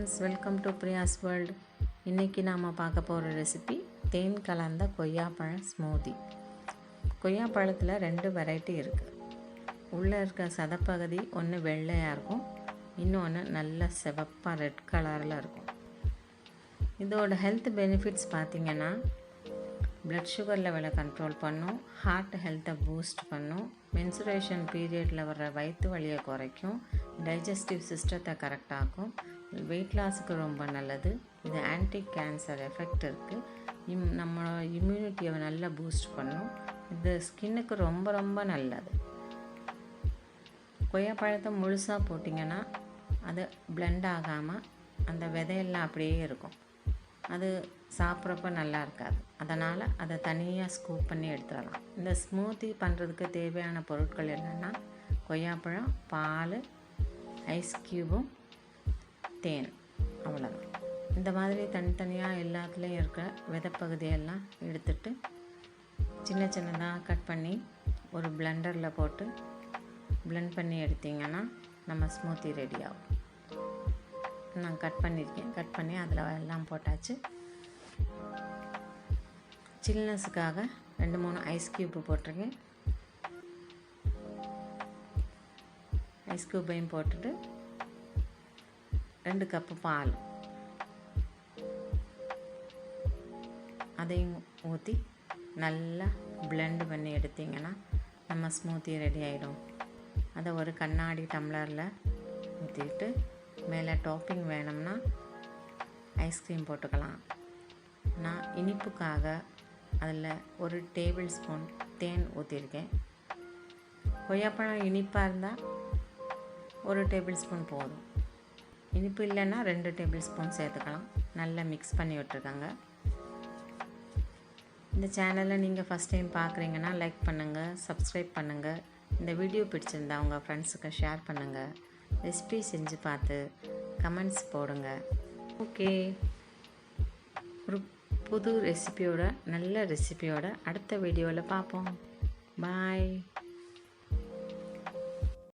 friends, welcome to Priya's world. இன்னைக்கு நாம பார்க்க போற ரெசிபி தேன் கலந்த கொய்யாப்பழ ஸ்மூதி. கொய்யாப்பழத்தில் 2 வெரைட்டி இருக்குது. உள்ளே இருக்க சதப்பகுதி ஒன்று வெள்ளையாக இருக்கும், இன்னொன்று நல்ல சிவப்பாக ரெட் கலரில் இருக்கும். இதோட ஹெல்த் பெனிஃபிட்ஸ் பார்த்திங்கன்னா பிளட் சுகர் லெவலை கண்ட்ரோல் பண்ணும், ஹார்ட் ஹெல்த்தை பூஸ்ட் பண்ணும், மென்சுரேஷன் பீரியடில் வர்ற வயிற்று வலியை குறைக்கும், டைஜஸ்டிவ் சிஸ்டத்தை கரெக்டாகும், வெயிட் லாஸுக்கு ரொம்ப நல்லது. இது ஆன்டி கேன்சர் எஃபெக்ட் இருக்குது, நம்மளோட இம்யூனிட்டியை நல்லா பூஸ்ட் பண்ணும். இது ஸ்கின்னுக்கு ரொம்ப ரொம்ப நல்லது. கொய்யாப்பழத்தை முழுசாக போட்டிங்கன்னா அது பிளெண்ட் ஆகாமல் அந்த விதையெல்லாம் அப்படியே இருக்கும், அது சாப்பிட்றப்ப நல்லா இருக்காது. அதனால் அதை தனியாக ஸ்கூப் பண்ணி எடுத்துடலாம். இந்த ஸ்மூத்தி பண்ணுறதுக்கு தேவையான பொருட்கள் என்னென்னா கொய்யாப்பழம், பால், ஐஸ் க்யூபும் தேன், அவ்வளோதான். இந்த மாதிரி தனித்தனியாக எல்லாத்துலேயும் இருக்கிற விதைப்பகுதியெல்லாம் எடுத்துட்டு சின்ன சின்னதாக கட் பண்ணி ஒரு பிளெண்டரில் போட்டு பிளெண்ட் பண்ணி எடுத்திங்கன்னா நம்ம ஸ்மூத்தி ரெடி ஆகும். நான் கட் பண்ணியிருக்கேன், கட் பண்ணி அதில் எல்லாம் போட்டாச்சு. சில்னஸுக்காக 2-3 ஐஸ் க்யூப்பு போட்டிருக்கேன். ஐஸ் க்யூப்பையும் போட்டுட்டு 2 கப்பு பால் அதையும் ஊற்றி நல்லா பிளெண்ட் பண்ணி எடுத்திங்கன்னா நம்ம ஸ்மூத்தி ரெடி ஆகிடும். அதை ஒரு கண்ணாடி டம்ளரில் ஊற்றிட்டு மேலே டாப்பிங் வேணும்னா ஐஸ்கிரீம் போட்டுக்கலாம். நான் இனிப்புக்காக அதில் 1 டேபிள் ஸ்பூன் தேன் ஊற்றிருக்கேன். கொய்யாப்பழம் இனிப்பாக இருந்தால் 1 டேபிள் ஸ்பூன் போதும், இனிப்பு இல்லைன்னா 2 டேபிள் ஸ்பூன் சேர்த்துக்கலாம். நல்லா மிக்ஸ் பண்ணி விட்டுருக்காங்க. இந்த சேனலை நீங்கள் ஃபஸ்ட் டைம் பார்க்குறீங்கன்னா லைக் பண்ணுங்கள், சப்ஸ்கிரைப் பண்ணுங்கள். இந்த வீடியோ பிடிச்சிருந்தா உங்கள் ஃப்ரெண்ட்ஸுக்கு ஷேர் பண்ணுங்கள். ரெசிபி செஞ்சு பார்த்து கமெண்ட்ஸ் போடுங்க. ஓகே, ஒரு புது ரெசிபியோட நல்ல ரெசிபியோட அடுத்த வீடியோவில் பார்ப்போம். பாய்.